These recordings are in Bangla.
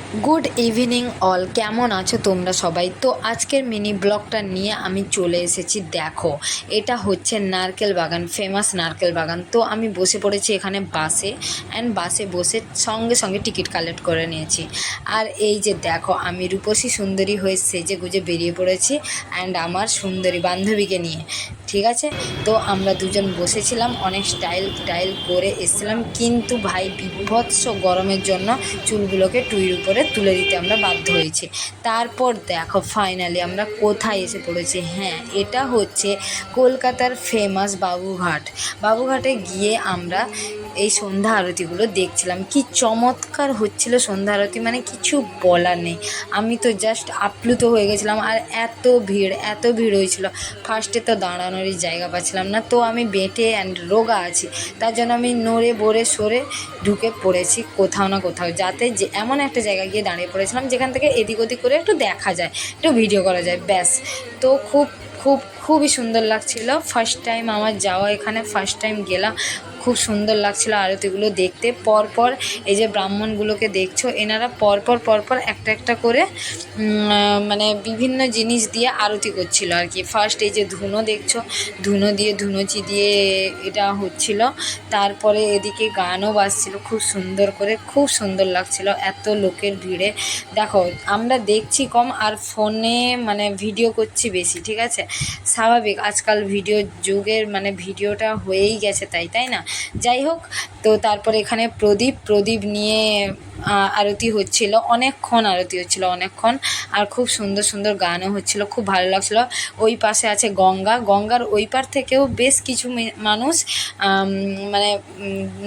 গুড ইভিনিং অল, কেমন আছো তোমরা সবাই? তো আজকের মিনি ব্লগটা নিয়ে আমি চলে এসেছি। দেখো, এটা হচ্ছে নারকেল বাগান, ফেমাস নারকেল বাগান। তো আমি বসে পড়েছি এখানে বাসে, অ্যান্ড বাসে বসে সঙ্গে সঙ্গে টিকিট কালেক্ট করে নিয়েছি। আর এই যে দেখো, আমি রূপসী সুন্দরী হয়ে সেজে গুজে বেরিয়ে পড়েছি, অ্যান্ড আমার সুন্দরী বান্ধবীকে নিয়ে। ঠিক আছে, তো আমরা দুজন বসেছিলাম, অনেক স্টাইল করে এসেছিলাম, কিন্তু ভাই বিভৎস গরমের জন্য চুলগুলোকে টুইর উপরে তুলে দিতে আমরা বাধ্য হয়েছি। তারপর দেখো ফাইনালি আমরা কোথায় এসে পড়েছি। হ্যাঁ, এটা হচ্ছে কলকাতার ফেমাস বাবুঘাট। বাবুঘাটে গিয়ে আমরা এই সন্ধ্যা আরতিগুলো দেখছিলাম। কি চমৎকার হচ্ছিল সন্ধ্যা আরতি, মানে কিছু বলার নেই। আমি তো জাস্ট আপ্লুত হয়ে গেছিলাম। আর এত ভিড় হয়েছিল, ফার্স্টে তো দাঁড়ানোরই জায়গা পাচ্ছিলাম না। তো আমি বেঁটে অ্যান্ড রোগা আছি, তার জন্য আমি নড়ে বড়ে সরে ঢুকে পড়েছি কোথাও না কোথাও, যাতে যে এমন একটা জায়গায় গিয়ে দাঁড়িয়ে পড়েছিলাম যেখান থেকে এদিক ওদিক করে একটু দেখা যায়, একটু ভিডিও করা যায়, ব্যাস। তো খুবই সুন্দর লাগছিল। ফার্স্ট টাইম আমার যাওয়া, এখানে ফার্স্ট টাইম গেলাম। খুব সুন্দর লাগছিল আরতিগুলো দেখতে। পরপর এই যে ব্রাহ্মণগুলোকে দেখছো, এনারা পরপর একটা একটা করে মানে বিভিন্ন জিনিস দিয়ে আরতি করছিল আর কি। ফার্স্ট এই যে ধুনো দেখছো, ধুনোচি দিয়ে এটা হচ্ছিল। তারপরে এদিকে গানও বাজছিল খুব সুন্দর করে, খুব সুন্দর লাগছিল এত লোকের ভিড়ে। দেখো, আমরা দেখছি কম আর ফোনে মানে ভিডিও করছি বেশি, ঠিক আছে, স্বাভাবিক, আজকাল ভিডিও যুগের, মানে ভিডিওটা হয়েই গেছে, তাই না? যাই হোক, তো তারপরে এখানে প্রদীপ নিয়ে আরতি হচ্ছিল, অনেকক্ষণ আরতি হচ্ছিল, অনেকক্ষণ। আর খুব সুন্দর গানও হচ্ছিল, খুব ভালো লাগছিলো। ওই পাশে আছে গঙ্গার ওই পার থেকেও বেশ কিছু মানুষ মানে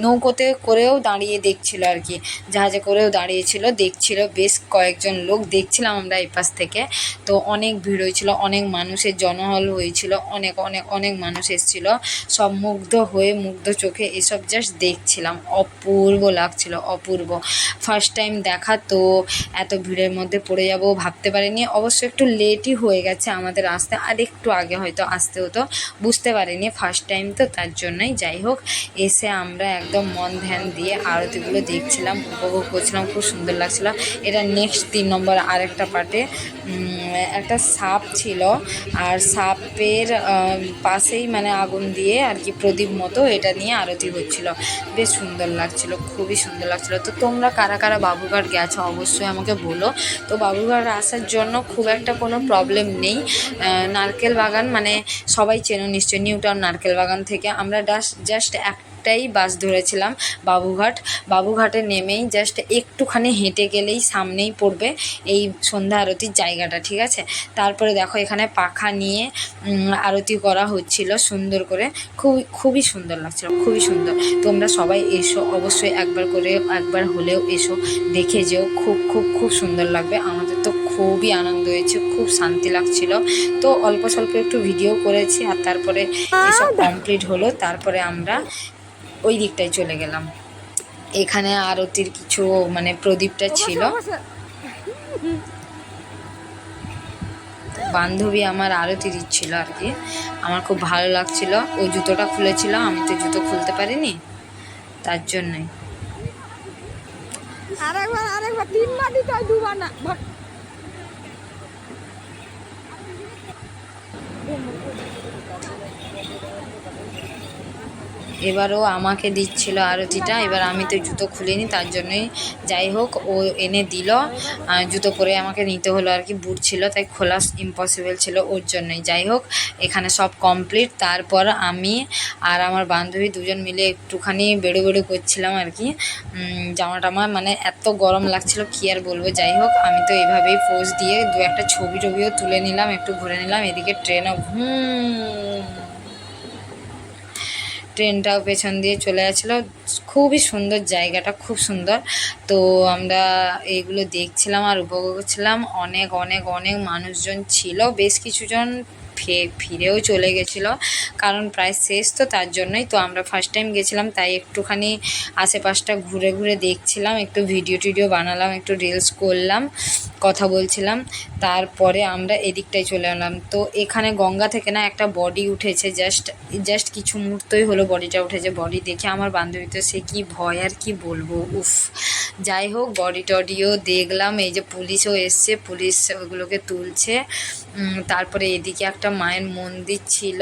নৌকোতে করেও দাঁড়িয়ে দেখছিল আর কি, জাহাজে করেও দাঁড়িয়েছিল, দেখছিল, বেশ কয়েকজন লোক দেখছিলাম আমরা এই পাশ থেকে। তো অনেক ভিড় হয়েছিল, অনেক মানুষের জনহল হয়েছিল, অনেক মানুষ এসেছিল। সব মুগ্ধ চোখে এসব জাস্ট দেখছিলাম, অপূর্ব লাগছিল, অপূর্ব। ফার্স্ট টাইম দেখা তো, এত ভিড়ের মধ্যে পড়ে যাব ভাবতে পারিনি। অবশ্য একটু লেটই হয়ে গেছে আমাদের আসতে, আর একটু আগে হয়তো আসতে হতো, বুঝতে পারিনি, ফার্স্ট টাইম তো, তার জন্যই। যাই হোক, এসে আমরা একদম মন ধ্যান দিয়ে আরতিগুলো দেখছিলাম, উপভোগ করছিলাম, খুব সুন্দর লাগছিল। এটা নেক্সট 3 নম্বর আরেকটা পার্টে একটা সাপ ছিল, আর সাপের পাশেই মানে আগুন দিয়ে আর কি প্রদীপ মতো এটা নিয়ে আরতি হচ্ছিল, বেশ সুন্দর লাগছিল, খুবই সুন্দর লাগছিল। তো তোমরা কারা কারা বাবুঘাট গেছো অবশ্যই আমাকে বলো। তো বাবুঘাট আসার জন্য খুব একটা কোনো প্রবলেম নেই। নারকেল বাগান মানে সবাই চেনো নিশ্চয়ই, নিউ টাউন নারকেল বাগান থেকে আমরা জাস্ট একটাই বাস ধরেছিলাম বাবুঘাটে নেমেই জাস্ট একটুখানি হেঁটে গেলেই সামনেই পড়বে এই সন্ধ্যা আরতির জায়গাটা, ঠিক আছে। তারপরে দেখো এখানে পাখা নিয়ে আরতি করা হচ্ছিল সুন্দর করে, খুবই সুন্দর লাগছিল, খুবই সুন্দর। তোমরা সবাই এসো অবশ্যই, একবার হলেও এসো, দেখে যেও, খুব সুন্দর লাগবে। আমাদের তো খুবই আনন্দ হয়েছে, খুব শান্তি লাগছিল। তো অল্প স্বল্প একটু ভিডিও করেছি, আর তারপরে এসব কমপ্লিট হলো, তারপরে আমরা ওই দিকটায় চলে গেলাম। এখানে আরতির কিছু মানে প্রদীপটা ছিল, বান্ধবী আমার আরতি দিচ্ছিল আর কি, আমার খুব ভালো লাগছিল। ও জুতোটা খুলেছিল, আমি তো জুতো খুলতে পারিনি, তার জন্যই। আরেকবার 3 বার দিতে হয়, 2 বার না। এবারও আমাকে দিচ্ছিল আরতিটা, এবার আমি তো জুতো খুলিনি, তার জন্যই। যাই হোক, ও এনে দিল, জুতো পরে আমাকে নিতে হলো আর কি, বুট ছিল তাই খোলা ইম্পসিবল ছিল ওর জন্যই। যাই হোক, এখানে সব কমপ্লিট। তারপর আমি আর আমার বান্ধবী দুজন মিলে একটুখানি বেরো করছিলাম আর কি, জামা টামা মানে এত গরম লাগছিল কি আর বলবো। যাই হোক, আমি তো এইভাবেই পোজ দিয়ে একটা ছবিও তুলে নিলাম, একটু ঘুরে নিলাম। এদিকে ট্রেনও ট্রেনটাও পেছন দিয়ে চলে যাচ্ছিলো, খুবই সুন্দর জায়গাটা, খুব সুন্দর। তো আমরা এইগুলো দেখছিলাম আর উপভোগ করছিলাম। অনেক মানুষজন ছিল, বেশ কিছুজন ফিরেও চলে গেছিলো, কারণ প্রায় শেষ তো তার জন্যই। তো আমরা ফার্স্ট টাইম গেছিলাম তাই একটুখানি আশেপাশটা ঘুরে ঘুরে দেখছিলাম, একটু ভিডিও টিডিও বানালাম, একটু রিলস করলাম, কথা বলছিলাম। তারপরে আমরা এদিকটায় চলে এলাম। তো এখানে গঙ্গা থেকে না একটা বডি উঠেছে, জাস্ট কিছু মুহূর্তই হলো বডিটা উঠেছে। বডি দেখে আমার বান্ধবী তো সে কি ভয় আর কি বলবো, উফ। যাই হোক, বডি টডিও দেখলাম, এই যে পুলিশও এসছে, পুলিশ ওগুলোকে তুলছে। তারপরে এদিকে একটা মায়ের মন্দির ছিল,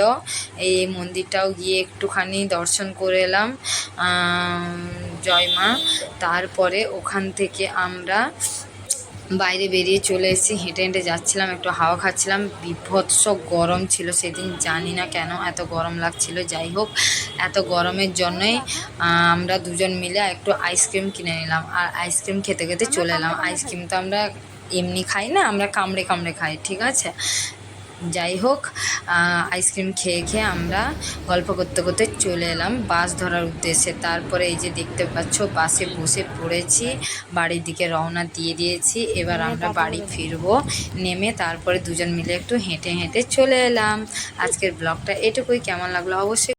এই মন্দিরটাও গিয়ে একটুখানি দর্শন করে এলাম, জয় মা। তারপরে ওখান থেকে আমরা বাইরে বেরিয়ে চলে এসেছি, হেঁটে হেঁটে যাচ্ছিলাম, একটু হাওয়া খাচ্ছিলাম। বিভৎস গরম ছিল সেদিন, জানি না কেন এত গরম লাগছিল। যাই হোক, এত গরমের জন্যই আমরা দুজন মিলে একটু আইসক্রিম কিনে নিলাম, আর আইসক্রিম খেতে খেতে চলে এলাম। আইসক্রিম তো আমরা এমনি খাই না, আমরা কামড়ে কামড়ে খাই, ঠিক আছে। যাই হোক, আইসক্রিম খেয়ে খেয়ে আমরা গল্প করতে করতে চলে এলাম বাস ধরার উদ্দেশ্যে। তারপরে এই যে দেখতে পাচ্ছ, বাসে বসে পড়েছি, বাড়ির দিকে রওনা দিয়ে দিয়েছি। এবার আমরা বাড়ি ফিরবো। নেমে তারপরে দুজন মিলে একটু হেঁটে হেঁটে চলে এলাম। আজকের ব্লগটা এটুকুই। কেমন লাগলো অবশ্যই